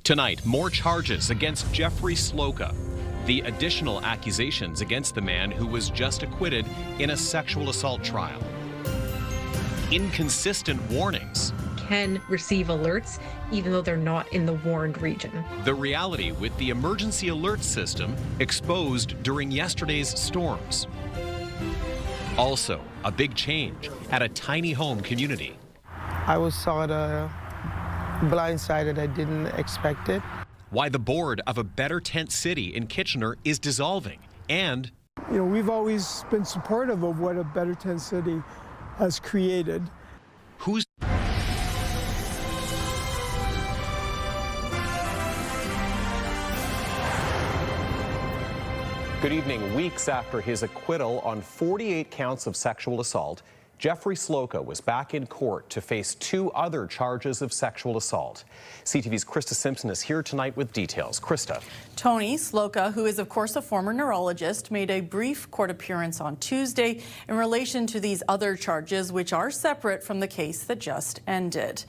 Tonight, more charges against Jeffrey Sloka. The additional accusations against the man who was just acquitted in a sexual assault trial. Inconsistent warnings. Can receive alerts even though they're not in the warned region. The reality with the emergency alert system exposed during yesterday's storms. Also, a big change at a tiny home community. I was sort of blindsided. I didn't expect it. Why the board of a Better Tent City in Kitchener is dissolving, and we've always been supportive of what a Better Tent City has created. Who's Good evening. Weeks after his acquittal on 48 counts of sexual assault, Jeffrey Sloka was back in court to face 2 other charges of sexual assault. CTV's Krista Simpson is here tonight with details. Krista. Tony Sloka, who is of course a former neurologist, made a brief court appearance on Tuesday in relation to these other charges, which are separate from the case that just ended.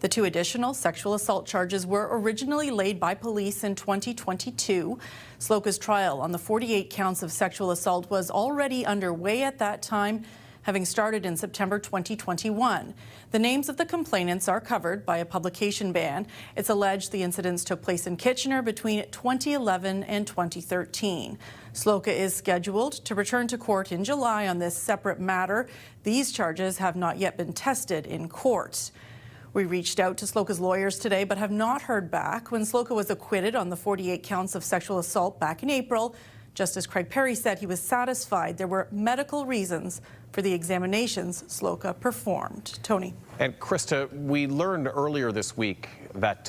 The 2 additional sexual assault charges were originally laid by police in 2022. Sloka's trial on the 48 counts of sexual assault was already underway at that time, having started in September 2021. The names of the complainants are covered by a publication ban. It's alleged the incidents took place in Kitchener between 2011 and 2013. Sloka is scheduled to return to court in July on this separate matter. These charges have not yet been tested in court. We reached out to Sloka's lawyers today but have not heard back. When Sloka was acquitted on the 48 counts of sexual assault back in April, Justice Craig Perry said he was satisfied there were medical reasons for the examinations Sloka performed. Tony. And Krista, we learned earlier this week that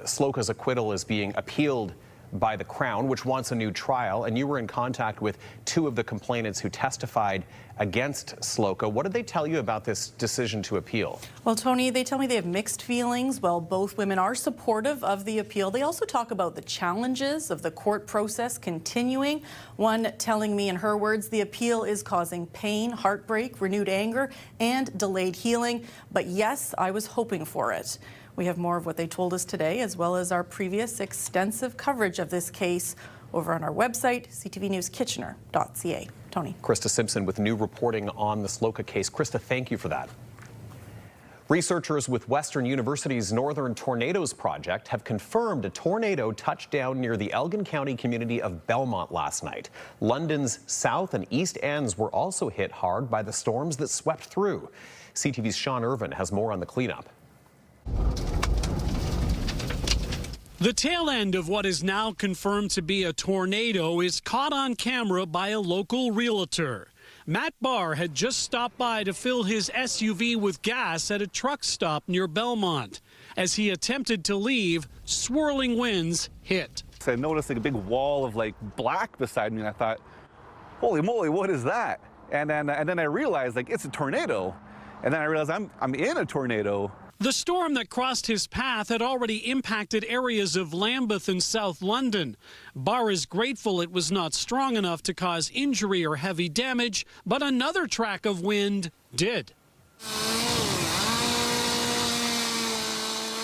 Sloka's acquittal is being appealed by the Crown, which wants a new trial, and you were in contact with 2 of the complainants who testified against Sloka. What did they tell you about this decision to appeal? Well, Tony, they tell me they have mixed feelings. While both women are supportive of the appeal, they also talk about the challenges of the court process continuing. One telling me in her words, the appeal is causing pain, heartbreak, renewed anger, and delayed healing. But yes, I was hoping for it. We have more of what they told us today, as well as our previous extensive coverage of this case over on our website, ctvnewskitchener.ca. Tony. Krista Simpson with new reporting on the Sloka case. Krista, thank you for that. Researchers with Western University's Northern Tornadoes Project have confirmed a tornado touched down near the Elgin County community of Belmont last night. London's south and east ends were also hit hard by the storms that swept through. CTV's Sean Irvin has more on the cleanup. The tail end of what is now confirmed to be a tornado is caught on camera by a local realtor. Matt Barr had just stopped by to fill his SUV with gas at a truck stop near Belmont. As he attempted to leave, swirling winds hit. So I noticed like a big wall of black beside me, and I thought, holy moly, what is that? And then I realized it's a tornado. And then I realized I'm in a tornado. The storm that crossed his path had already impacted areas of Lambeth and South London. Barr is grateful it was not strong enough to cause injury or heavy damage, but another track of wind did.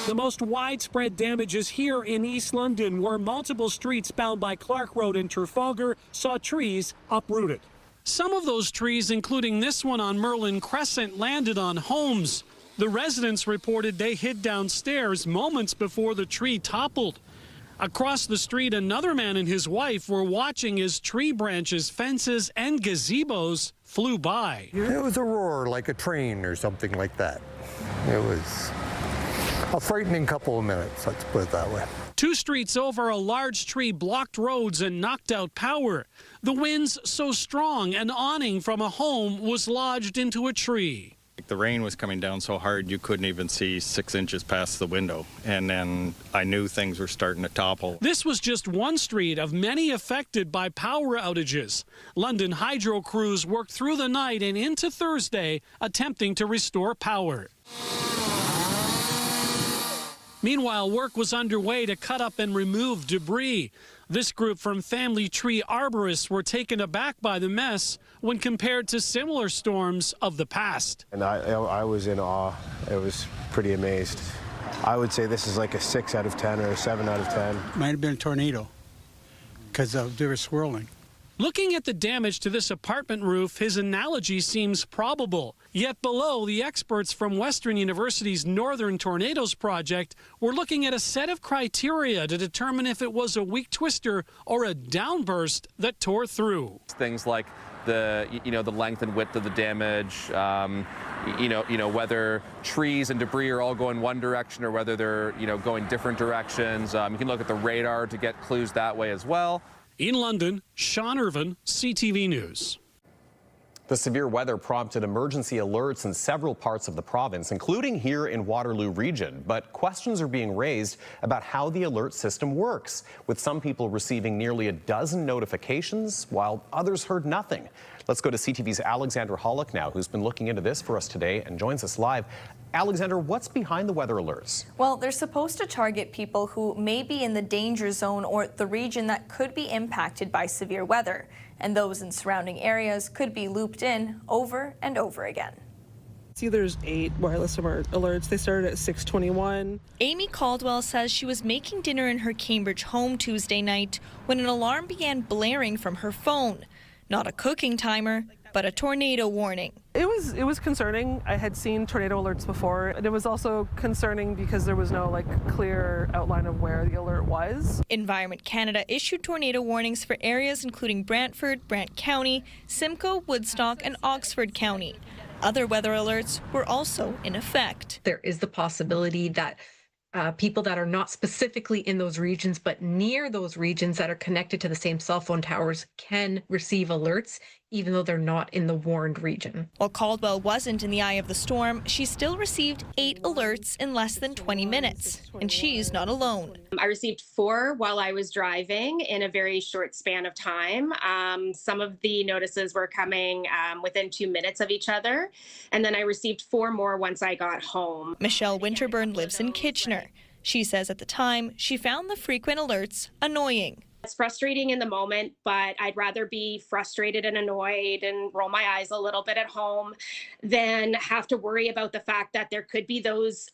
The most widespread damage is here in East London, where multiple streets bound by Clark Road and Trafalgar saw trees uprooted. Some of those trees, including this one on Merlin Crescent, landed on homes. The residents reported they hid downstairs moments before the tree toppled. Across the street, another man and his wife were watching as tree branches, fences, and gazebos flew by. It was a roar like a train or something like that. It was a frightening couple of minutes, let's put it that way. 2 streets over, a large tree blocked roads and knocked out power. The winds so strong, an awning from a home was lodged into a tree. The rain was coming down so hard you couldn't even see 6 inches past the window, and then I knew things were starting to topple. This was just one street of many affected by power outages. London Hydro crews worked through the night and into Thursday, attempting to restore power. Meanwhile, work was underway to cut up and remove debris. This group from Family Tree Arborists were taken aback by the mess when compared to similar storms of the past. And I was in awe. I was pretty amazed. I would say this is like a 6 out of 10 or a 7 out of 10. Might have been a tornado because they were swirling. Looking at the damage to this apartment roof, his analogy seems probable. Yet below, the experts from Western University's Northern Tornadoes Project were looking at a set of criteria to determine if it was a weak twister or a downburst that tore through. Things like the length and width of the damage, whether trees and debris are all going one direction or whether they're going different directions. You can look at the radar to get clues that way as well. In London, Sean Irvin, CTV News. The severe weather prompted emergency alerts in several parts of the province, including here in Waterloo Region. But questions are being raised about how the alert system works, with some people receiving nearly a dozen notifications, while others heard nothing. Let's go to CTV's Alexandra Hollick now, who's been looking into this for us today and joins us live. Alexander, what's behind the weather alerts? Well, they're supposed to target people who may be in the danger zone or the region that could be impacted by severe weather. And those in surrounding areas could be looped in over and over again. See, there's 8 wireless alerts. They started at 6:21. Amy Caldwell says she was making dinner in her Cambridge home Tuesday night when an alarm began blaring from her phone. Not a cooking timer, but a tornado warning. It was concerning. I had seen tornado alerts before, and it was also concerning because there was no clear outline of where the alert was. Environment Canada issued tornado warnings for areas including Brantford, Brant County, Simcoe, Woodstock, and Oxford County. Other weather alerts were also in effect. There is the possibility that people that are not specifically in those regions, but near those regions that are connected to the same cell phone towers can receive alerts, even though they're not in the warned region. While Caldwell wasn't in the eye of the storm, she still received 8 alerts in less than 20 minutes. And she's not alone. I received 4 while I was driving in a very short span of time. Some of the notices were coming within 2 minutes of each other. And then I received 4 more once I got home. Michelle Winterburn lives in Kitchener. She says at the time, she found the frequent alerts annoying. It's frustrating in the moment, but I'd rather be frustrated and annoyed and roll my eyes a little bit at home than have to worry about the fact that there could be those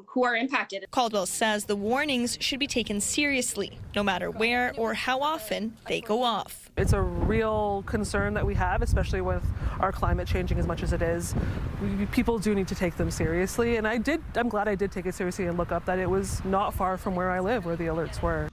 who are impacted. Caldwell says the warnings should be taken seriously, no matter where or how often they go off. It's a real concern that we have, especially with our climate changing as much as it is. People do need to take them seriously, and I'm glad I did take it seriously and look up that it was not far from where I live where the alerts were.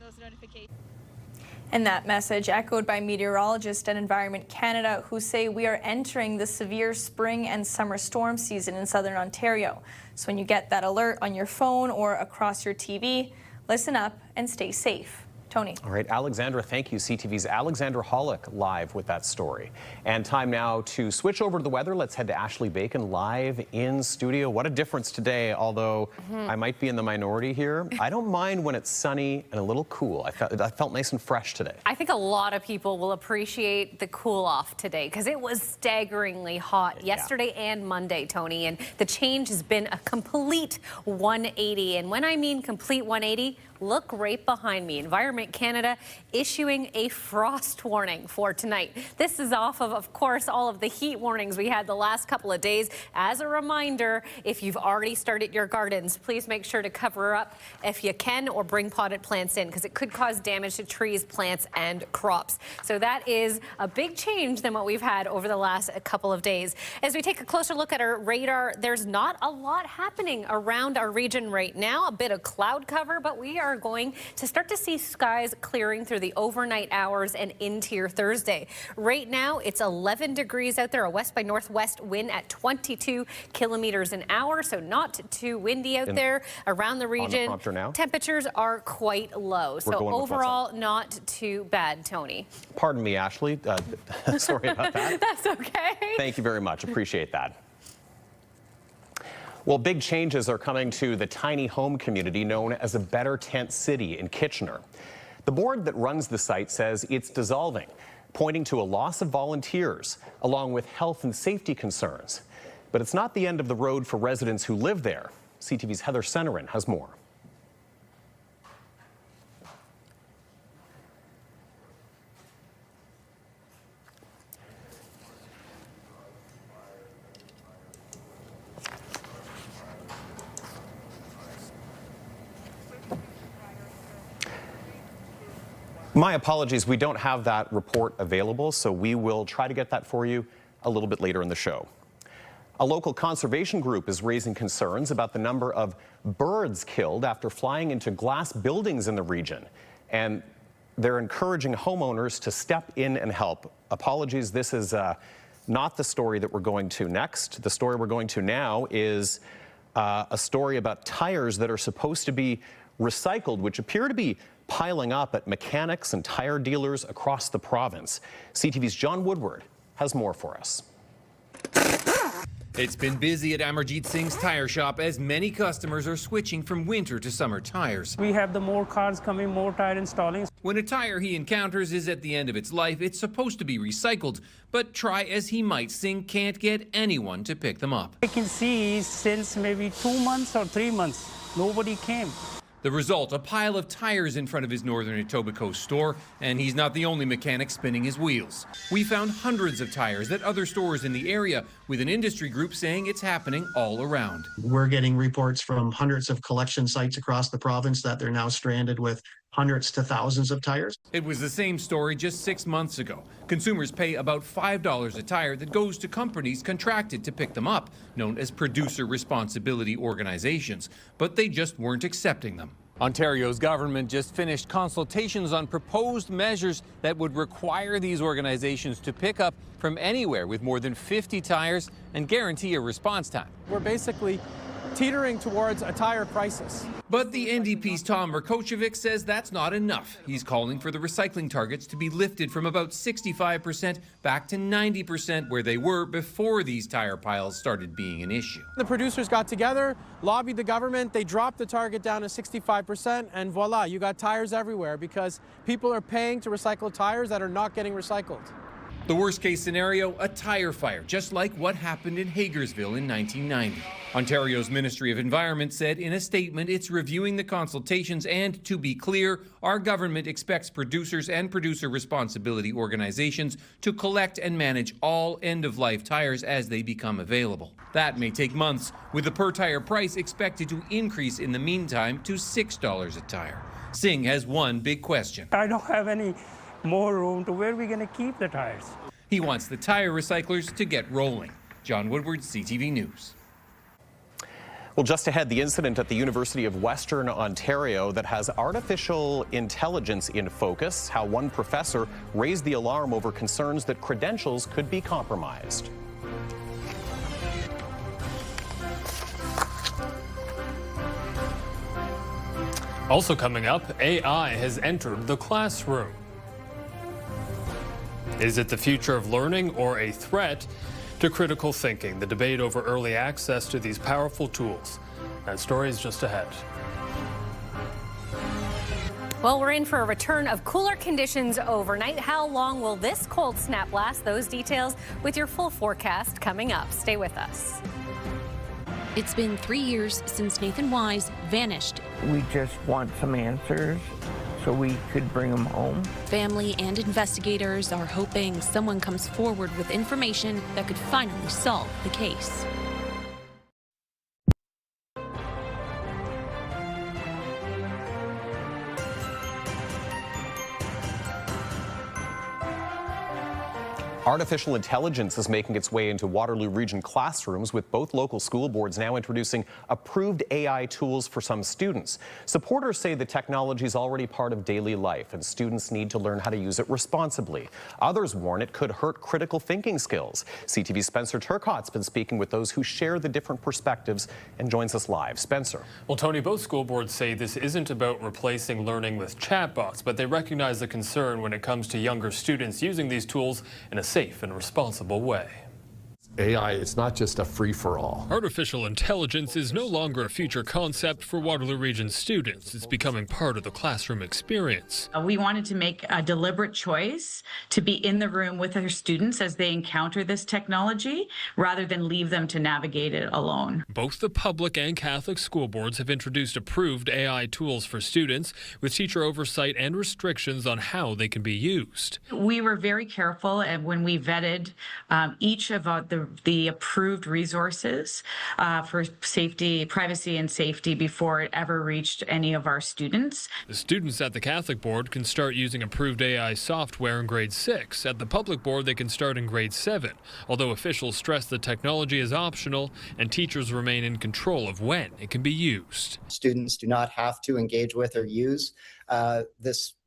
And that message echoed by meteorologists at Environment Canada, who say we are entering the severe spring and summer storm season in southern Ontario. So when you get that alert on your phone or across your TV, listen up and stay safe. Tony. All right, Alexandra, thank you. CTV's Alexandra Hollick live with that story. And time now to switch over to the weather. Let's head to Ashley Bacon live in studio. What a difference today, although I might be in the minority here. I don't mind when it's sunny and a little cool. I felt nice and fresh today. I think a lot of people will appreciate the cool off today because it was staggeringly hot yesterday and Monday, Tony, and the change has been a complete 180. And when I mean complete 180, look right behind me. Environment Canada issuing a frost warning for tonight. This is off of course, all of the heat warnings we had the last couple of days. As a reminder, if you've already started your gardens, please make sure to cover up if you can or bring potted plants in because it could cause damage to trees, plants, and crops. So that is a big change than what we've had over the last couple of days. As we take a closer look at our radar, there's not a lot happening around our region right now. A bit of cloud cover, but we are going to start to see skies clearing through the overnight hours and into your Thursday. Right now, it's 11 degrees out there, a west by northwest wind at 22 kilometers an hour, so not too windy out there around the region. On the now. Temperatures are quite low, so overall not too bad, Tony. Pardon me, Ashley. Sorry about that. That's okay. Thank you very much. Appreciate that. Well, big changes are coming to the tiny home community known as a Better Tent City in Kitchener. The board that runs the site says it's dissolving, pointing to a loss of volunteers, along with health and safety concerns. But it's not the end of the road for residents who live there. CTV's Heather Senerin has more. My apologies, we don't have that report available, so we will try to get that for you a little bit later in the show. A local conservation group is raising concerns about the number of birds killed after flying into glass buildings in the region, and they're encouraging homeowners to step in and help. Apologies, this is not the story that we're going to next. The story we're going to now is a story about tires that are supposed to be recycled, which appear to be piling up at mechanics and tire dealers across the province. CTV's John Woodward has more for us. It's been busy at Amarjeet Singh's tire shop as many customers are switching from winter to summer tires. We have the more cars coming, more tire installing. When a tire he encounters is at the end of its life, it's supposed to be recycled. But try as he might, Singh can't get anyone to pick them up. I can see since maybe 2 months or 3 months, nobody came. The result, a pile of tires in front of his Northern Etobicoke store, and he's not the only mechanic spinning his wheels. We found hundreds of tires at other stores in the area, with an industry group saying it's happening all around. We're getting reports from hundreds of collection sites across the province that they're now stranded with hundreds to thousands of tires. It was the same story just 6 months ago. Consumers pay about $5 a tire that goes to companies contracted to pick them up, known as producer responsibility organizations, but they just weren't accepting them. Ontario's government just finished consultations on proposed measures that would require these organizations to pick up from anywhere with more than 50 tires and guarantee a response time. We're basically teetering towards a tire crisis. But the NDP's Tom Rakocevic says that's not enough. He's calling for the recycling targets to be lifted from about 65% back to 90% where they were before these tire piles started being an issue. The producers got together, lobbied the government, they dropped the target down to 65%, and voila, you got tires everywhere because people are paying to recycle tires that are not getting recycled. The worst case scenario, a tire fire, just like what happened in Hagersville in 1990. Ontario's Ministry of Environment said in a statement it's reviewing the consultations and, to be clear, our government expects producers and producer responsibility organizations to collect and manage all end-of-life tires as they become available. That may take months, with the per-tire price expected to increase in the meantime to $6 a tire. Singh has one big question. I don't have any more room to where we're going to keep the tires. He wants the tire recyclers to get rolling. John Woodward, CTV News. Well, just ahead, the incident at the University of Western Ontario that has artificial intelligence in focus, how one professor raised the alarm over concerns that credentials could be compromised. Also coming up, AI has entered the classroom. Is it the future of learning or a threat to critical thinking? The debate over early access to these powerful tools. That story is just ahead. Well, we're in for a return of cooler conditions overnight. How long will this cold snap last? Those details with your full forecast coming up. Stay with us. It's been 3 years since Nathan Wise vanished. We just want some answers so we could bring him home. Family and investigators are hoping someone comes forward with information that could finally solve the case. Artificial intelligence is making its way into Waterloo Region classrooms, with both local school boards now introducing approved AI tools for some students. Supporters say the technology is already part of daily life and students need to learn how to use it responsibly. Others warn it could hurt critical thinking skills. CTV's Spencer Turcotte's been speaking with those who share the different perspectives and joins us live. Spencer. Well, Tony, both school boards say this isn't about replacing learning with chatbots, but they recognize the concern when it comes to younger students using these tools in a safe and responsible way. AI is not just a free-for-all. Artificial intelligence is no longer a future concept for Waterloo Region students. It's becoming part of the classroom experience. We wanted to make a deliberate choice to be in the room with our students as they encounter this technology, rather than leave them to navigate it alone. Both the public and Catholic school boards have introduced approved AI tools for students, with teacher oversight and restrictions on how they can be used. We were very careful when we vetted each of the the approved resources for safety, privacy and safety before it ever reached any of our students. The students at the Catholic board can start using approved AI software in grade 6. At the public board, they can start in grade 7, although officials stress the technology is optional and teachers remain in control of when it can be used. Students do not have to engage with or use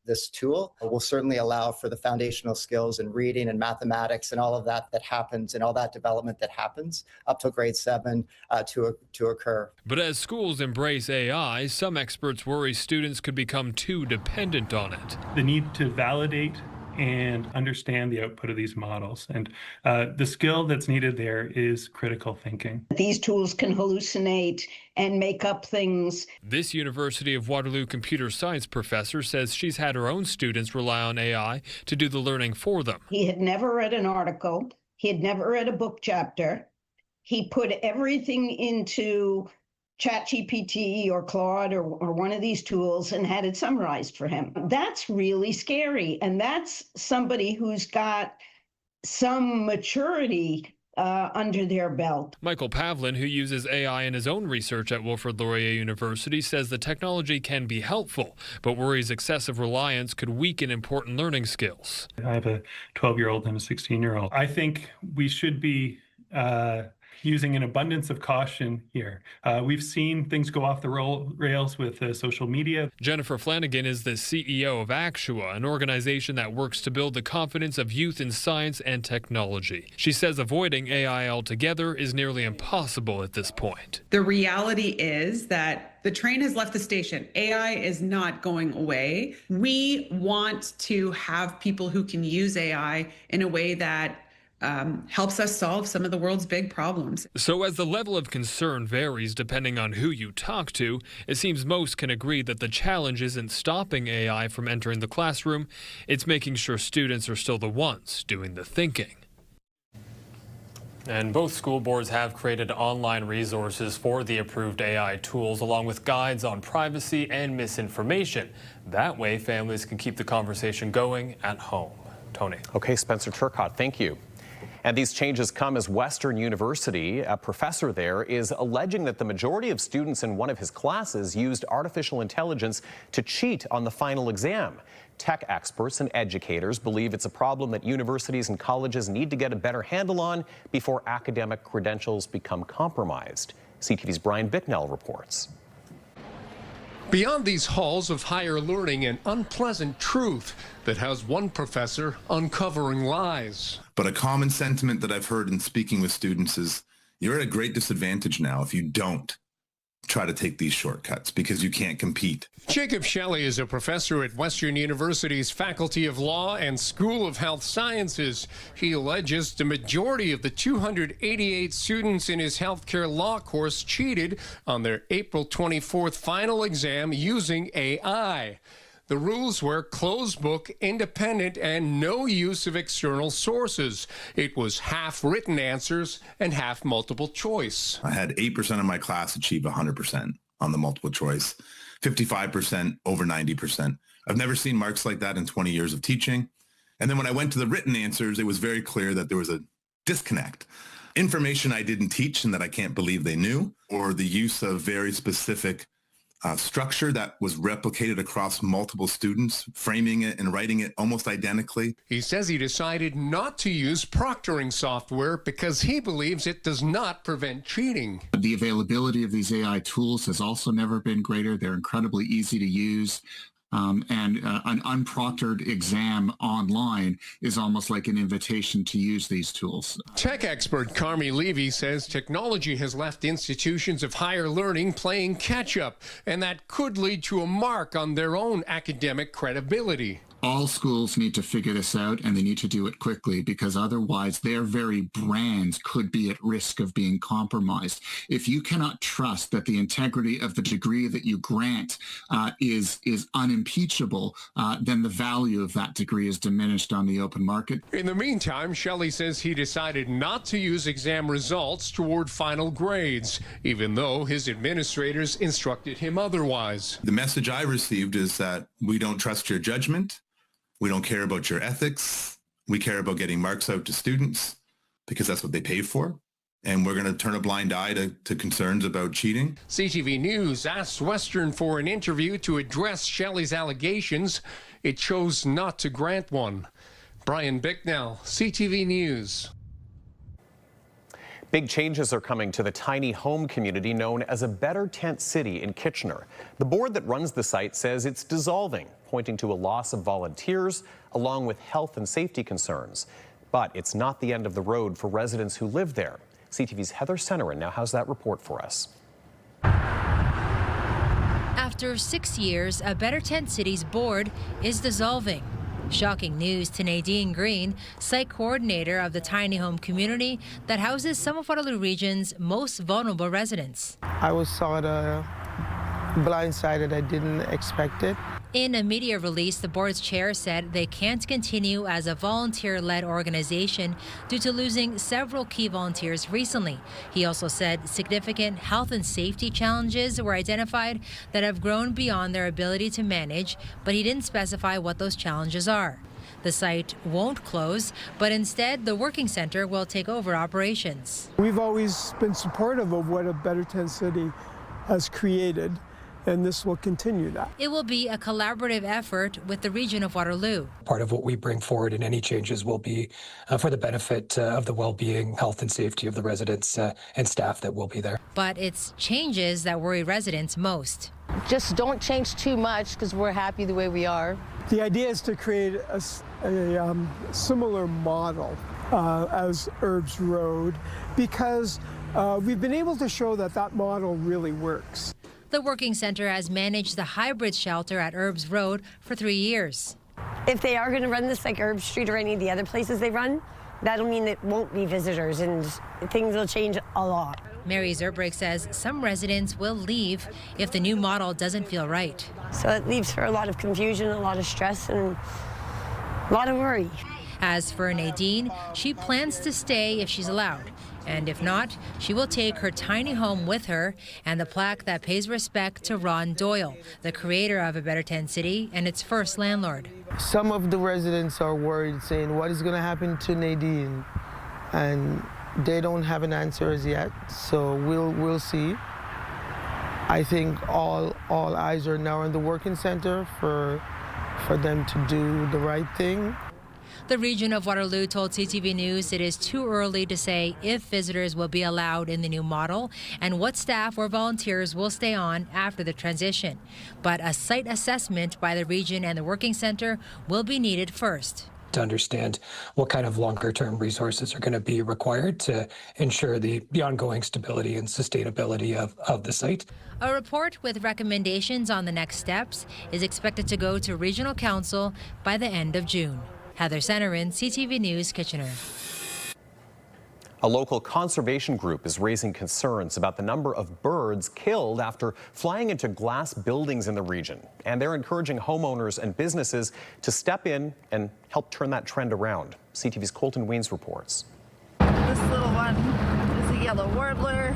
this tool. It will certainly allow for the foundational skills in reading and mathematics and all of that happens, and all that development that happens up till grade 7 to occur. But as schools embrace AI, some experts worry students could become too dependent on it. The need to validate and understand the output of these models. And the skill that's needed there is critical thinking. These tools can hallucinate and make up things. This University of Waterloo computer science professor says she's had her own students rely on AI to do the learning for them. He had never read an article. He had never read a book chapter. He put everything into ChatGPT or Claude or one of these tools and had it summarized for him. That's really scary. And that's somebody who's got some maturity under their belt. Michael Pavlin, who uses AI in his own research at Wilfrid Laurier University, says the technology can be helpful, but worries excessive reliance could weaken important learning skills. I have a 12-year-old and a 16-year-old. I think we should be using an abundance of caution here. We've seen things go off the rails with social media. Jennifer Flanagan is the CEO of Actua, an organization that works to build the confidence of youth in science and technology. She says avoiding AI altogether is nearly impossible at this point. The reality is that the train has left the station. AI is not going away. We want to have people who can use AI in a way that helps us solve some of the world's big problems. So as the level of concern varies depending on who you talk to, it seems most can agree that the challenge isn't stopping AI from entering the classroom, it's making sure students are still the ones doing the thinking. And both school boards have created online resources for the approved AI tools, along with guides on privacy and misinformation. That way, families can keep the conversation going at home. Tony. Okay, Spencer Turcott, thank you. And these changes come as Western University, a professor there, is alleging that the majority of students in one of his classes used artificial intelligence to cheat on the final exam. Tech experts and educators believe it's a problem that universities and colleges need to get a better handle on before academic credentials become compromised. CTV's Brian Bicknell reports. Beyond these halls of higher learning, an unpleasant truth that has one professor uncovering lies. But a common sentiment that I've heard in speaking with students is you're at a great disadvantage now if you don't try to take these shortcuts because you can't compete. Jacob Shelley is a professor at Western University's Faculty of Law and School of Health Sciences. He alleges the majority of the 288 students in his healthcare law course cheated on their April 24th final exam using AI. The rules were closed book, independent, and no use of external sources. It was half written answers and half multiple choice. I had 8% of my class achieve 100% on the multiple choice, 55% over 90%. I've never seen marks like that in 20 years of teaching. And then when I went to the written answers, it was very clear that there was a disconnect. Information I didn't teach and that I can't believe they knew, or the use of very specific structure that was replicated across multiple students, framing it and writing it almost identically. He says he decided not to use proctoring software because he believes it does not prevent cheating. The availability of these AI tools has also never been greater. They're incredibly easy to use. And an unproctored exam online is almost like an invitation to use these tools. Tech expert Carmi Levy says technology has left institutions of higher learning playing catch-up, and that could lead to a mark on their own academic credibility. All schools need to figure this out, and they need to do it quickly, because otherwise their very brands could be at risk of being compromised. If you cannot trust that the integrity of the degree that you grant is unimpeachable, then the value of that degree is diminished on the open market. In the meantime, Shelley says he decided not to use exam results toward final grades, even though his administrators instructed him otherwise. The message I received is that we don't trust your judgment. We don't care about your ethics. We care about getting marks out to students. because that's what they paid for. And we're going to turn a blind eye to concerns about cheating. CTV News asked Western for an interview to address Shelley's allegations. It chose not to grant one. Brian Bicknell, CTV News. Big changes are coming to the tiny home community known as a Better Tent City in Kitchener. The board that runs the site says it's dissolving, pointing to a loss of volunteers along with health and safety concerns. But it's not the end of the road for residents who live there. CTV's Heather Senerin now has that report for us. After 6 years, a Better Tent City's board is dissolving. Shocking news to Nadine Green, site coordinator of the tiny home community that houses some of Waterloo Region's most vulnerable residents. I was sort of blindsided. I didn't expect it. In a media release, the board's chair said they can't continue as a volunteer-led organization due to losing several key volunteers recently. He also said significant health and safety challenges were identified that have grown beyond their ability to manage, but he didn't specify what those challenges are. The site won't close, but instead the working center will take over operations. We've always been supportive of what a Better Tent City has created, and this will continue that. It will be a collaborative effort with the region of Waterloo. Part of what we bring forward in any changes will be for the benefit of the well-being, health and safety of the residents and staff that will be there. But it's changes that worry residents most. Just don't change too much because we're happy the way we are. The idea is to create a similar model as Herbs Road because we've been able to show that that model really works. The working center has managed the hybrid shelter at Herbs Road for 3 years. If they are going to run this like Herb Street or any of the other places they run, that'll mean it won't be visitors and things will change a lot. Mary Zerbrich says some residents will leave if the new model doesn't feel right. So it leaves for a lot of confusion, a lot of stress, and a lot of worry. As for Nadine, she plans to stay if she's allowed. And if not, she will take her tiny home with her and the plaque that pays respect to Ron Doyle, the creator of A Better Tent City and its first landlord. Some of the residents are worried, saying, what is going to happen to Nadine? And they don't have an answer as yet, so we'll see. I think all eyes are now on the working center for them to do the right thing. The region of Waterloo told CTV News it is too early to say if visitors will be allowed in the new model and what staff or volunteers will stay on after the transition. But a site assessment by the region and the working center will be needed first. To understand what kind of longer-term resources are going to be required to ensure the ongoing stability and sustainability of the site. A report with recommendations on the next steps is expected to go to Regional Council by the end of June. Heather Senerin, CTV News Kitchener. A local conservation group is raising concerns about the number of birds killed after flying into glass buildings in the region. And they're encouraging homeowners and businesses to step in and help turn that trend around. CTV's Colton Weens reports. This little one is a yellow warbler.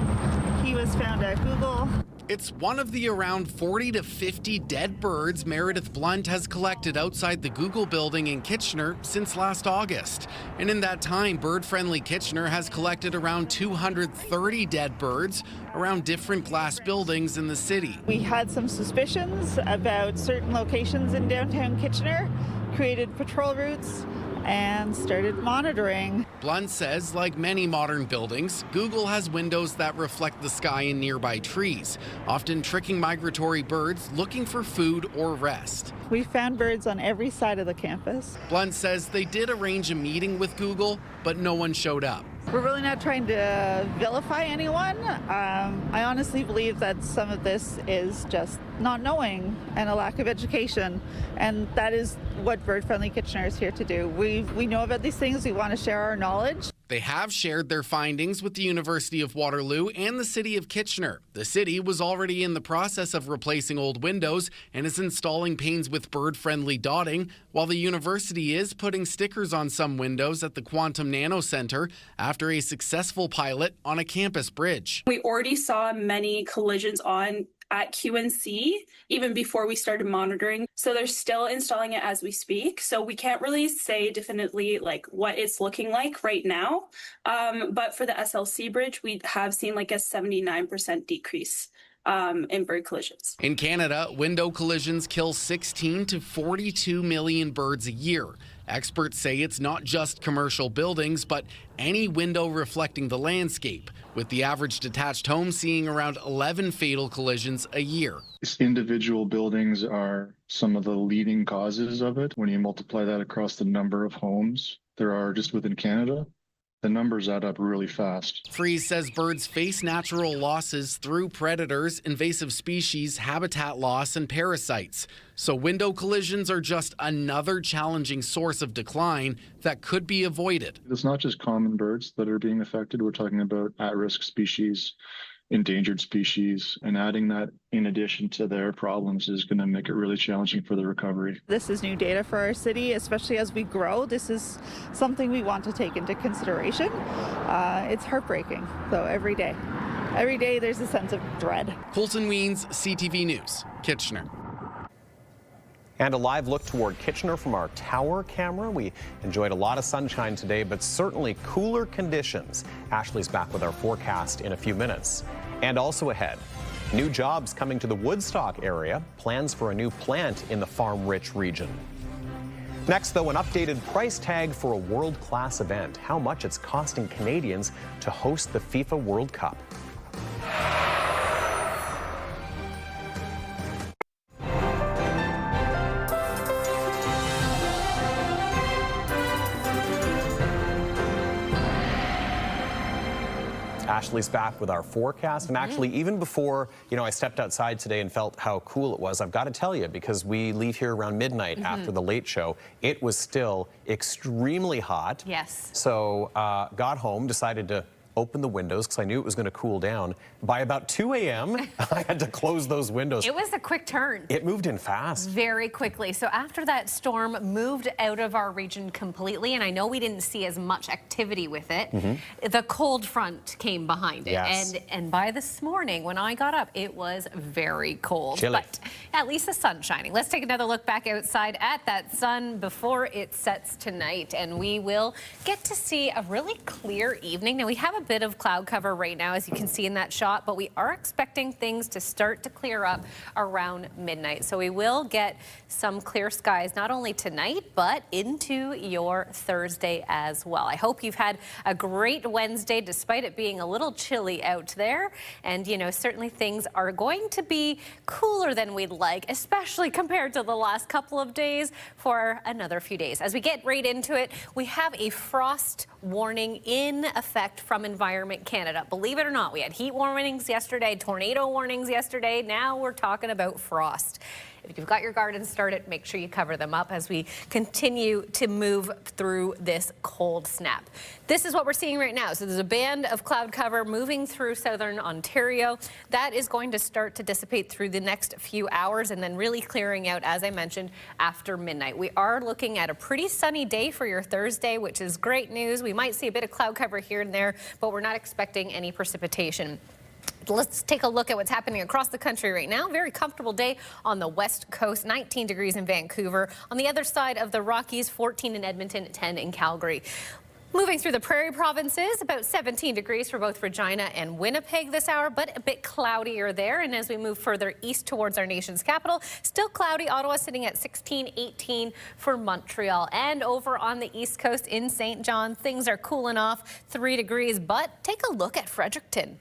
He was found at Google. It's one of the around 40 to 50 dead birds Meredith Blunt has collected outside the Google building in Kitchener since last August. And in that time, Bird Friendly Kitchener has collected around 230 dead birds around different glass buildings in the city. We had some suspicions about certain locations in downtown Kitchener, created patrol routes, and started monitoring. Blunt says, like many modern buildings, Google has windows that reflect the sky and nearby trees, often tricking migratory birds looking for food or rest. We found birds on every side of the campus. Blunt says they did arrange a meeting with Google, but no one showed up. We're really not trying to vilify anyone. I honestly believe that some of this is just not knowing and a lack of education, and that is what Bird Friendly Kitchener is here to do. We know about these things. We want to share our knowledge. They have shared their findings with the University of Waterloo and the City of Kitchener. The city was already in the process of replacing old windows and is installing panes with bird-friendly dotting, while the university is putting stickers on some windows at the Quantum Nano Center after a successful pilot on a campus bridge. We already saw many collisions on at QNC even before we started monitoring. So they're still installing it as we speak. So we can't really say definitely like what it's looking like right now. But for the SLC bridge, we have seen like a 79% decrease in bird collisions. In Canada, window collisions kill 16 to 42 million birds a year. Experts say it's not just commercial buildings, but any window reflecting the landscape, with the average detached home seeing around 11 fatal collisions a year. Individual buildings are some of the leading causes of it. When you multiply that across the number of homes there are just within Canada, the numbers add up really fast. Freeze says birds face natural losses through predators, invasive species, habitat loss, and parasites. So window collisions are just another challenging source of decline that could be avoided. It's not just common birds that are being affected. We're talking about at-risk species, endangered species, and adding that in addition to their problems is going to make it really challenging for the recovery. This is new data for our city, especially as we grow. This is something we want to take into consideration. It's heartbreaking, though, every day. Every day there's a sense of dread. Colton Weens, CTV News, Kitchener. And a live look toward Kitchener from our tower camera. We enjoyed a lot of sunshine today, but certainly cooler conditions. Ashley's back with our forecast in a few minutes. And also ahead, new jobs coming to the Woodstock area, plans for a new plant in the farm-rich region. Next, though, an updated price tag for a world-class event, how much it's costing Canadians to host the FIFA World Cup. Ashley's back with our forecast, and actually even before, I stepped outside today and felt how cool it was, I've got to tell you, because we leave here around midnight after the late show, it was still extremely hot. Yes. So got home, decided to open the windows because I knew it was going to cool down. By about 2 a.m., I had to close those windows. It was a quick turn. It moved in fast. Very quickly. So after that storm moved out of our region completely, and I know we didn't see as much activity with it, the cold front came behind it. Yes. And by this morning, when I got up, it was very cold. Chilly. But at least the sun's shining. Let's take another look back outside at that sun before it sets tonight, and we will get to see a really clear evening. Now, we have a bit of cloud cover right now, as you can see in that shot, but we are expecting things to start to clear up around midnight. So we will get some clear skies, not only tonight, but into your Thursday as well. I hope you've had a great Wednesday, despite it being a little chilly out there. And, certainly things are going to be cooler than we'd like, especially compared to the last couple of days for another few days. As we get right into it, we have a frost warning in effect from Environment Canada. Believe it or not, we had heat warnings yesterday, tornado warnings yesterday. Now we're talking about frost. If you've got your gardens started, make sure you cover them up as we continue to move through this cold snap. This is what we're seeing right now. So there's a band of cloud cover moving through southern Ontario. That is going to start to dissipate through the next few hours and then really clearing out, as I mentioned, after midnight. We are looking at a pretty sunny day for your Thursday, which is great news. We might see a bit of cloud cover here and there, but we're not expecting any precipitation. Let's take a look at what's happening across the country right now. Very comfortable day on the west coast, 19 degrees in Vancouver. On the other side of the Rockies, 14 in Edmonton, 10 in Calgary. Moving through the prairie provinces, about 17 degrees for both Regina and Winnipeg this hour, but a bit cloudier there. And as we move further east towards our nation's capital, still cloudy. Ottawa sitting at 16, 18 for Montreal. And over on the east coast in St. John, things are cooling off, 3 degrees. But take a look at Fredericton.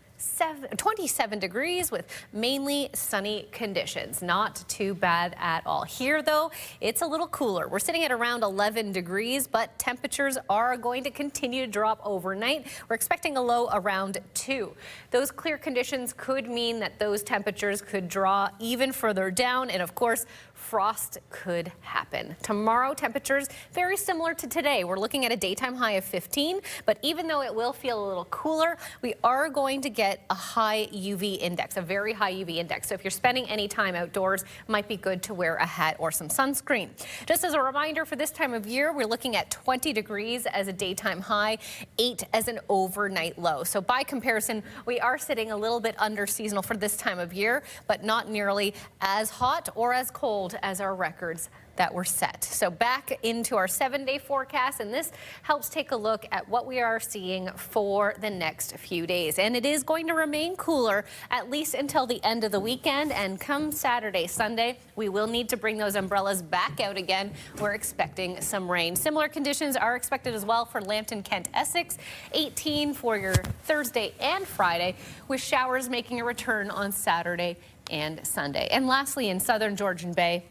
27 degrees with mainly sunny conditions. Not too bad at all. Here, though, it's a little cooler. We're sitting at around 11 degrees, but temperatures are going to continue to drop overnight. We're expecting a low around 2. Those clear conditions could mean that those temperatures could draw even further down. And of course, frost could happen. Tomorrow, temperatures very similar to today. We're looking at a daytime high of 15, but even though it will feel a little cooler, we are going to get a high UV index, a very high UV index. So if you're spending any time outdoors, it might be good to wear a hat or some sunscreen. Just as a reminder, for this time of year, we're looking at 20 degrees as a daytime high, 8 as an overnight low. So by comparison, we are sitting a little bit under seasonal for this time of year, but not nearly as hot or as cold as our records that were set. So back into our 7-day forecast, and this helps take a look at what we are seeing for the next few days. And it is going to remain cooler at least until the end of the weekend, and come Saturday, Sunday, we will need to bring those umbrellas back out again. We're expecting some rain. Similar conditions are expected as well for Lambton, Kent, Essex. 18 for your Thursday and Friday, with showers making a return on Saturday and Sunday. And lastly, in southern Georgian Bay,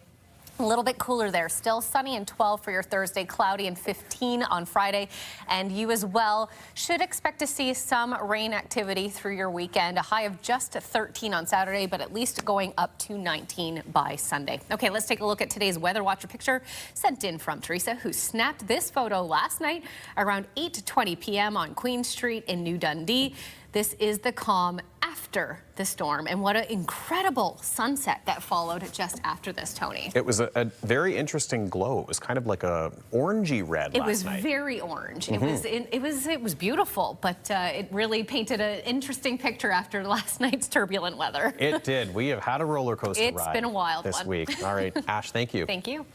a little bit cooler there. Still sunny and 12 for your Thursday, cloudy and 15 on Friday. And you as well should expect to see some rain activity through your weekend. A high of just 13 on Saturday, but at least going up to 19 by Sunday. Okay, let's take a look at today's Weather Watcher picture sent in from Teresa, who snapped this photo last night around 8:20 p.m. on Queen Street in New Dundee. This is the calm after the storm, and what an incredible sunset that followed just after this, Tony. It was a very interesting glow. It was kind of like a orangey red last night. It was very orange. It was beautiful, but it really painted an interesting picture after last night's turbulent weather. It did. We have had a roller coaster ride. It's been a wild this one. week. All right, Ash, thank you. Thank you.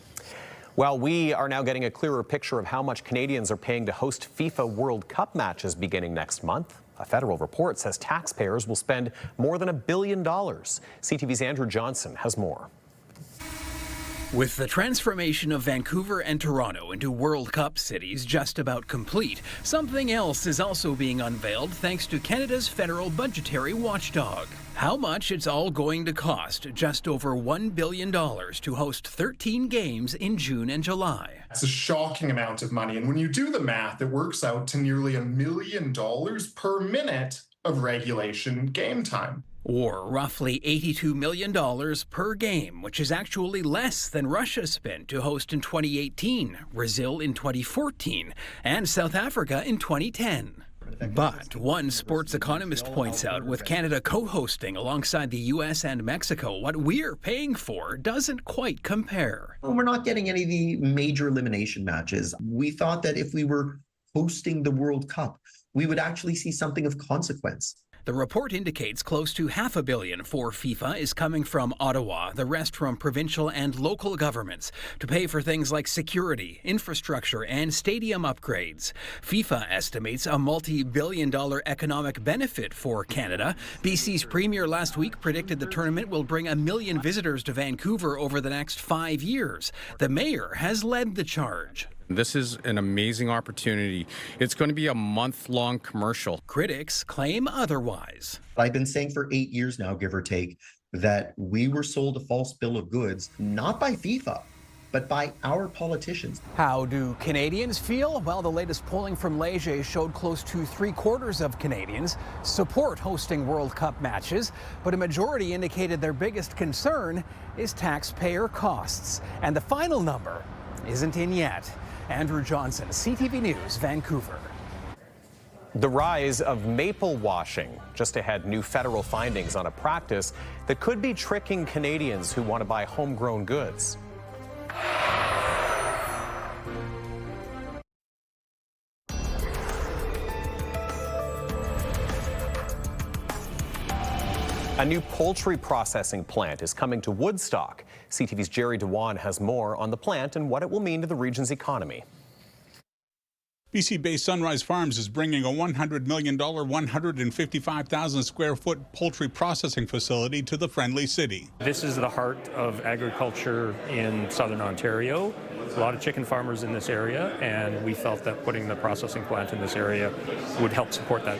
Well, we are now getting a clearer picture of how much Canadians are paying to host FIFA World Cup matches beginning next month. A federal report says taxpayers will spend more than $1 billion. CTV's Andrew Johnson has more. With the transformation of Vancouver and Toronto into World Cup cities just about complete, something else is also being unveiled thanks to Canada's federal budgetary watchdog. How much it's all going to cost, just over $1 billion to host 13 games in June and July. It's a shocking amount of money, and when you do the math, it works out to nearly $1 million per minute of regulation game time. Or roughly $82 million per game, which is actually less than Russia spent to host in 2018, Brazil in 2014, and South Africa in 2010. But one sports economist points out, with Canada co-hosting alongside the U.S. and Mexico, what we're paying for doesn't quite compare. We're not getting any of the major elimination matches. We thought that if we were hosting the World Cup, we would actually see something of consequence. The report indicates close to $500 million for FIFA is coming from Ottawa, the rest from provincial and local governments, to pay for things like security, infrastructure, and stadium upgrades. FIFA estimates a multi-billion-dollar economic benefit for Canada. BC's premier last week predicted the tournament will bring 1 million visitors to Vancouver over the next 5 years. The mayor has led the charge. This is an amazing opportunity. It's going to be a month-long commercial. Critics claim otherwise. I've been saying for 8 years now, give or take, that we were sold a false bill of goods, not by FIFA, but by our politicians. How do Canadians feel? Well, the latest polling from Leger showed close to 3/4 of Canadians support hosting World Cup matches, but a majority indicated their biggest concern is taxpayer costs. And the final number isn't in yet. Andrew Johnson, CTV News, Vancouver. The rise of maple washing. Just ahead, new federal findings on a practice that could be tricking Canadians who want to buy homegrown goods. A new poultry processing plant is coming to Woodstock. CTV's Jerry Dewan has more on the plant and what it will mean to the region's economy. BC-based Sunrise Farms is bringing a $100 million, 155,000 square foot poultry processing facility to the Friendly City. This is the heart of agriculture in southern Ontario. A lot of chicken farmers in this area, and we felt that putting the processing plant in this area would help support that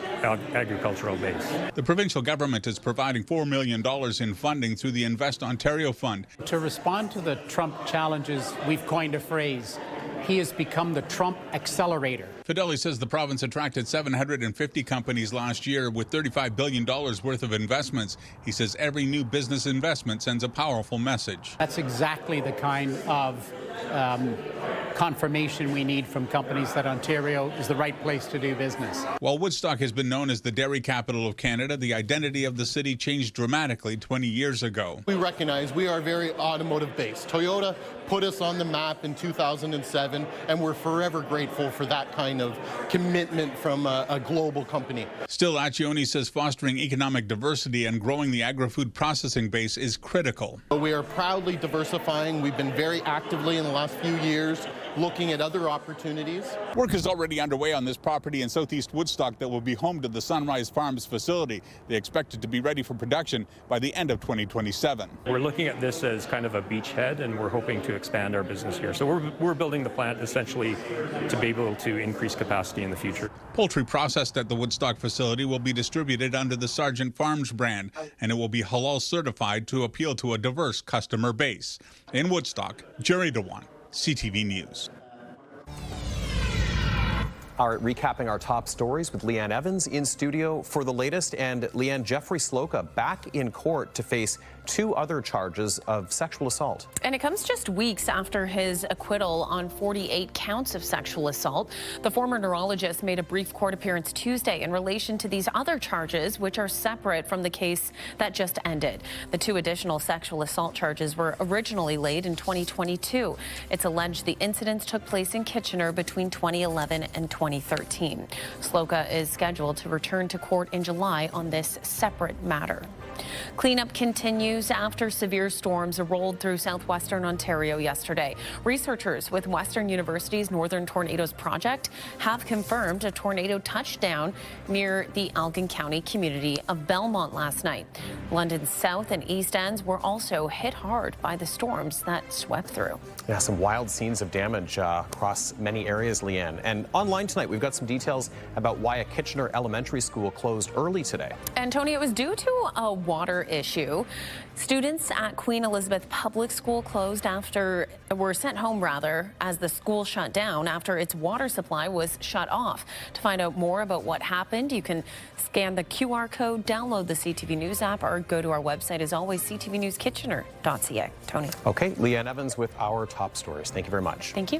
agricultural base. The provincial government is providing $4 million in funding through the Invest Ontario Fund. To respond to the Trump challenges, we've coined a phrase. He has become the Trump accelerator. Fideli says the province attracted 750 companies last year with $35 billion worth of investments. He says every new business investment sends a powerful message. That's exactly the kind of confirmation we need from companies that Ontario is the right place to do business. While Woodstock has been known as the dairy capital of Canada, the identity of the city changed dramatically 20 years ago. We recognize we are very automotive based. Toyota put us on the map in 2007, and we're forever grateful for that kind of commitment from a global company. Still, Accioni says fostering economic diversity and growing the agri-food processing base is critical. We are proudly diversifying. We've been very actively in the last few years looking at other opportunities. Work is already underway on this property in southeast Woodstock that will be home to the Sunrise Farms facility. They expect it to be ready for production by the end of 2027. We're looking at this as kind of a beachhead, and we're hoping to expand our business here. So we're building the plant essentially to be able to increase capacity in the future. Poultry processed at the Woodstock facility will be distributed under the Sargent Farms brand, and it will be halal certified to appeal to a diverse customer base. In Woodstock, Jerry Dewan, CTV News. All right, recapping our top stories with Leanne Evans in studio for the latest. And Leanne, Jeffrey Sloka back in court to face 2 other charges of sexual assault. And it comes just weeks after his acquittal on 48 counts of sexual assault. The former neurologist made a brief court appearance Tuesday in relation to these other charges, which are separate from the case that just ended. The 2 additional sexual assault charges were originally laid in 2022. It's alleged the incidents took place in Kitchener between 2011 and 2013. Sloka is scheduled to return to court in July on this separate matter. Cleanup continues after severe storms rolled through southwestern Ontario yesterday. Researchers with Western University's Northern Tornadoes Project have confirmed a tornado touchdown near the Elgin County community of Belmont last night. London's south and east ends were also hit hard by the storms that swept through. Yeah, some wild scenes of damage across many areas, Leanne. And online tonight, we've got some details about why a Kitchener elementary school closed early today. And Tony, it was due to a water issue. Students at Queen Elizabeth Public School were sent home as the school shut down after its water supply was shut off. To find out more about what happened, you can scan the QR code, download the CTV News app, or go to our website, as always, ctvnewskitchener.ca. Tony. Okay, Leanne Evans with our top stories. Thank you very much. Thank you.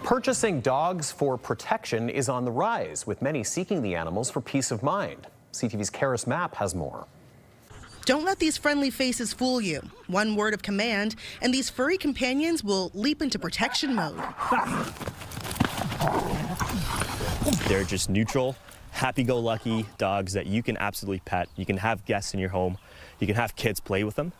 Purchasing dogs for protection is on the rise, with many seeking the animals for peace of mind. CTV's Karis Mapp has more. Don't let these friendly faces fool you. One word of command, and these furry companions will leap into protection mode. They're just neutral, happy-go-lucky dogs that you can absolutely pet. You can have guests in your home. You can have kids play with them.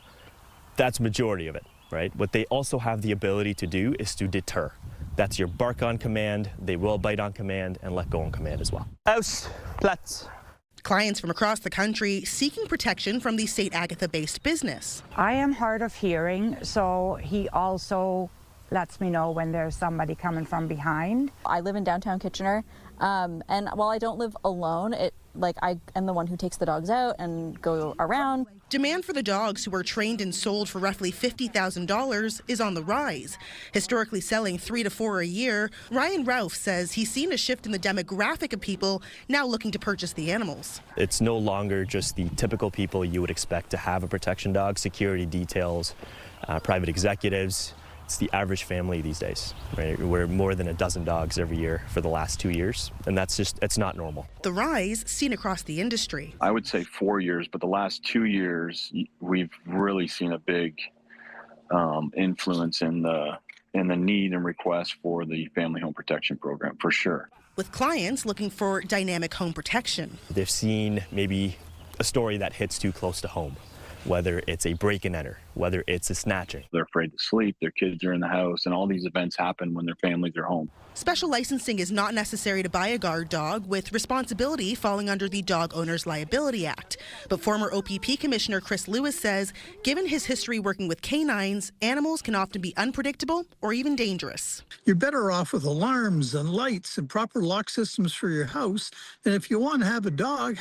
That's the majority of it, right? What they also have the ability to do is to deter. That's your bark on command, they will bite on command, and let go on command as well. Aus, Platz. Clients from across the country seeking protection from the St. Agatha-based business. I am hard of hearing, so he also lets me know when there's somebody coming from behind. I live in downtown Kitchener, and while I don't live alone, I am the one who takes the dogs out and go around. Demand for the dogs, who are trained and sold for roughly $50,000, is on the rise. Historically selling 3 to 4 a year, Ryan Ralph says he's seen a shift in the demographic of people now looking to purchase the animals. It's no longer just the typical people you would expect to have a protection dog, security details, private executives. It's the average family these days, right? We're more than a dozen dogs every year for the last 2 years, and it's not normal. The rise seen across the industry. I would say 4 years, but the last 2 years, we've really seen a big influence in the need and request for the family home protection program, for sure. With clients looking for dynamic home protection. They've seen maybe a story that hits too close to home, whether it's a break and enter, whether it's a snatching. They're afraid to sleep, their kids are in the house, and all these events happen when their families are home. Special licensing is not necessary to buy a guard dog, with responsibility falling under the Dog Owners Liability Act. But former OPP Commissioner Chris Lewis says, given his history working with canines, animals can often be unpredictable or even dangerous. You're better off with alarms and lights and proper lock systems for your house. And if you want to have a dog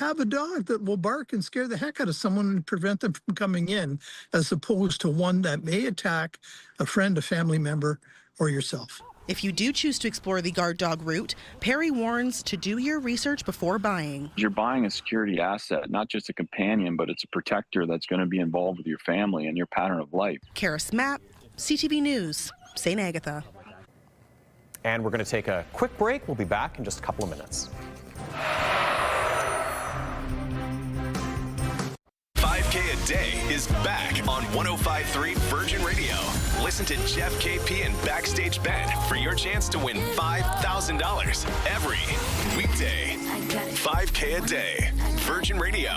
that will bark and scare the heck out of someone and prevent them from coming in, as opposed to one that may attack a friend, a family member, or yourself. If you do choose to explore the guard dog route, Perry warns to do your research before buying. You're buying a security asset, not just a companion, but it's a protector that's going to be involved with your family and your pattern of life. Kara Smapp, CTV News, St. Agatha. And we're going to take a quick break. We'll be back in just a couple of minutes. 5K a Day is back on 105.3 Virgin Radio. Listen to Jeff KP and Backstage Ben for your chance to win $5,000 every weekday. 5K a Day, Virgin Radio.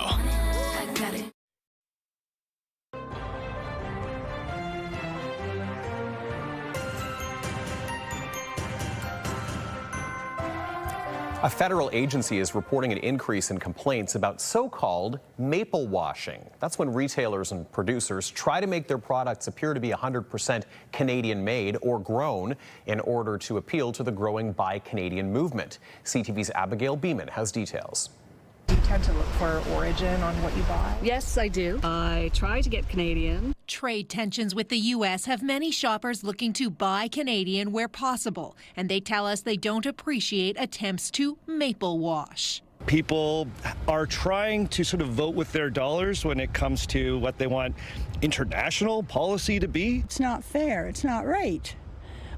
A federal agency is reporting an increase in complaints about so-called maple washing. That's when retailers and producers try to make their products appear to be 100% Canadian-made or grown in order to appeal to the growing Buy Canadian movement. CTV's Abigail Beeman has details. Do you tend to look for origin on what you buy? Yes, I do. I try to get Canadian. Trade tensions with the U.S. have many shoppers looking to buy Canadian where possible, and they tell us they don't appreciate attempts to maple wash. People are trying to sort of vote with their dollars when it comes to what they want international policy to be. It's not fair. It's not right.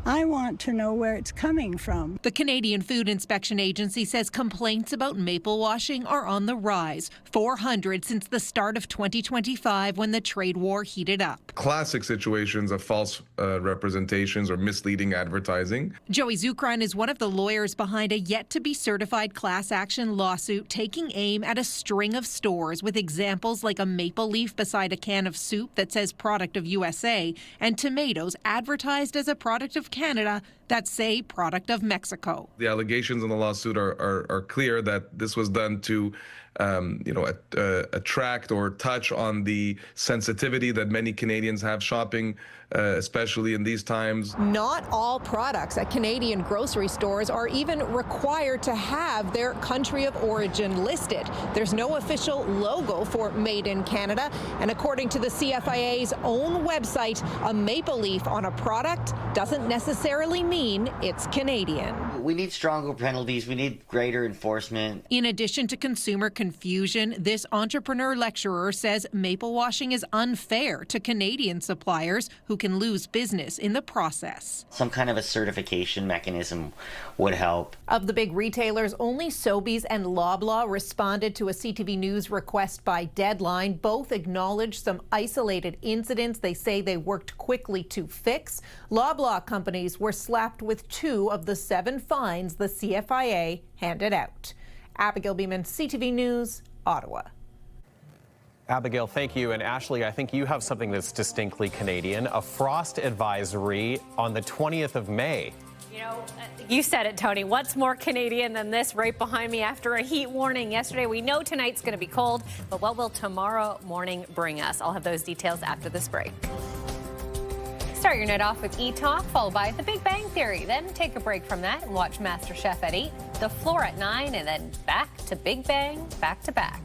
I want to know where it's coming from. The Canadian Food Inspection Agency says complaints about maple washing are on the rise, 400 since the start of 2025 when the trade war heated up. Classic situations of false representations or misleading advertising. Joey Zukran is one of the lawyers behind a yet-to-be-certified class action lawsuit taking aim at a string of stores with examples like a maple leaf beside a can of soup that says product of USA and tomatoes advertised as a product of Canada that say product of Mexico. The allegations in the lawsuit are clear that this was done to attract or touch on the sensitivity that many Canadians have shopping, especially in these times. Not all products at Canadian grocery stores are even required to have their country of origin listed. There's no official logo for Made in Canada, and according to the CFIA's own website, a maple leaf on a product doesn't necessarily mean it's Canadian. We need stronger penalties. We need greater enforcement. In addition to consumer confusion, this entrepreneur lecturer says maple washing is unfair to Canadian suppliers who can lose business in the process. Some kind of a certification mechanism would help. Of the big retailers, only Sobeys and Loblaw responded to a CTV News request by deadline. Both acknowledged some isolated incidents they say they worked quickly to fix. Loblaw companies were slapped with 2 of the 7 fines the CFIA handed out. Abigail Beeman, CTV News, Ottawa. Abigail, thank you. And Ashley, I think you have something that's distinctly Canadian, a frost advisory on the 20th of May. You know, you said it, Tony. What's more Canadian than this right behind me after a heat warning yesterday? We know tonight's going to be cold, but what will tomorrow morning bring us? I'll have those details after this break. Start your night off with E-Talk, followed by The Big Bang Theory. Then take a break from that and watch MasterChef at 8, The Floor at 9, and then back to Big Bang, back to back.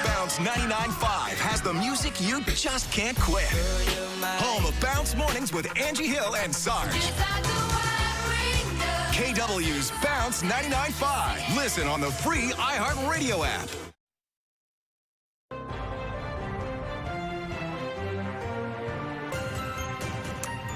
Bounce 99.5 has the music you just can't quit. Home of Bounce Mornings with Angie Hill and Sarge. KW's Bounce 99.5. Listen on the free iHeartRadio app.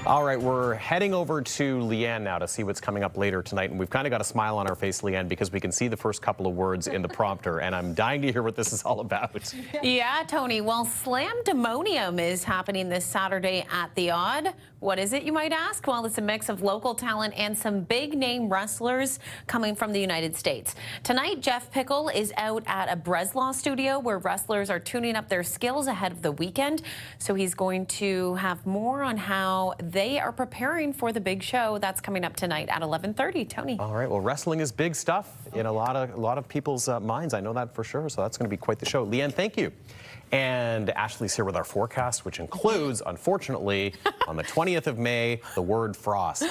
All right, we're heading over to Leanne now to see what's coming up later tonight. And we've kind of got a smile on our face, Leanne, because we can see the first couple of words in the prompter. And I'm dying to hear what this is all about. Yeah, Tony. Well, Slamdemonium is happening this Saturday at the Odd. What is it, you might ask? Well, it's a mix of local talent and some big-name wrestlers coming from the United States. Tonight, Jeff Pickle is out at a Breslau studio where wrestlers are tuning up their skills ahead of the weekend. So he's going to have more on how they are preparing for the big show that's coming up tonight at 11:30. Tony. All right. Well, wrestling is big stuff in a lot of people's minds. I know that for sure. So that's going to be quite the show. Leanne, thank you. And Ashley's here with our forecast, which includes, unfortunately, on the 20th of May, the word frost.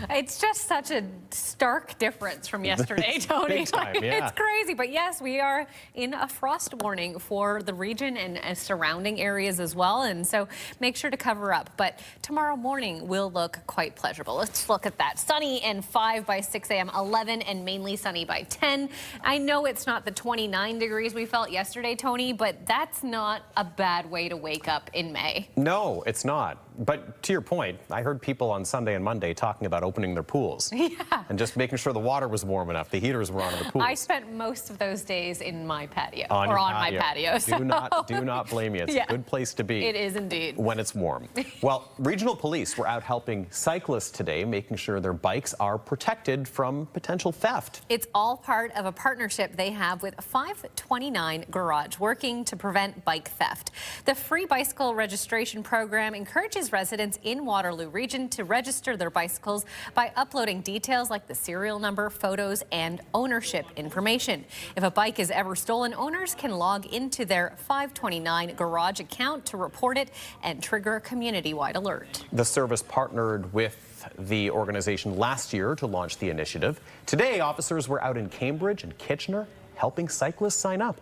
It's just such a stark difference from yesterday, Tony. Big time, yeah. It's crazy. But yes, we are in a frost warning for the region and surrounding areas as well. And so make sure to cover up. But tomorrow morning will look quite pleasurable. Let's look at that. Sunny and 5 by 6 a.m., 11 and mainly sunny by 10. I know it's not the 29 degrees we felt yesterday, Tony, but that's not a bad way to wake up in May. No, it's not. But to your point, I heard people on Sunday and Monday talking about opening their pools. Yeah. And just making sure the water was warm enough, the heaters were on in the pools. I spent most of those days in my patio, on my patio. So. Do not blame you. It's Yeah. a good place to be. It is indeed. When it's warm. Well, regional police were out helping cyclists today, making sure their bikes are protected from potential theft. It's all part of a partnership they have with 529 Garage, working to prevent bike theft. The free bicycle registration program encourages residents in Waterloo Region to register their bicycles by uploading details like the serial number, photos, and ownership information. If a bike is ever stolen, owners can log into their 529 Garage account to report it and trigger a community-wide alert. The service partnered with the organization last year to launch the initiative. Today, officers were out in Cambridge and Kitchener helping cyclists sign up.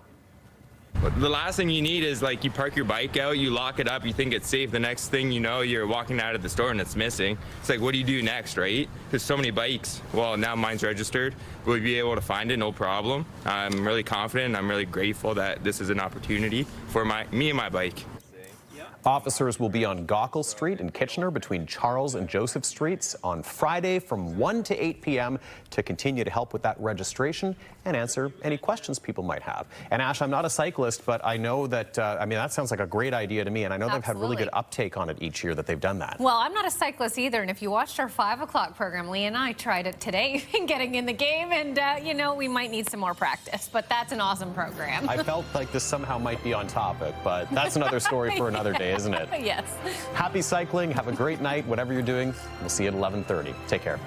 The last thing you need is, like, you park your bike out, you lock it up, you think it's safe. The next thing you know, you're walking out of the store and it's missing. It's like, what do you do next, right? There's so many bikes. Well, now mine's registered. We'll be able to find it, no problem. I'm really confident. I'm really grateful that this is an opportunity for me and my bike. Officers will be on Gaukel Street in Kitchener between Charles and Joseph Streets on Friday from 1 to 8 p.m. to continue to help with that registration and answer any questions people might have. And Ash, I'm not a cyclist, but I know that, I mean, that sounds like a great idea to me. And I know they've had really good uptake on it each year that they've done that. Well, I'm not a cyclist either. And if you watched our 5 o'clock program, Lee and I tried it today getting in the game. And, you know, we might need some more practice. But that's an awesome program. I felt like this somehow might be on topic, but that's another story for another day, isn't it? Yes. Happy cycling. Have a great night, whatever you're doing. We'll see you at 11:30. Take care.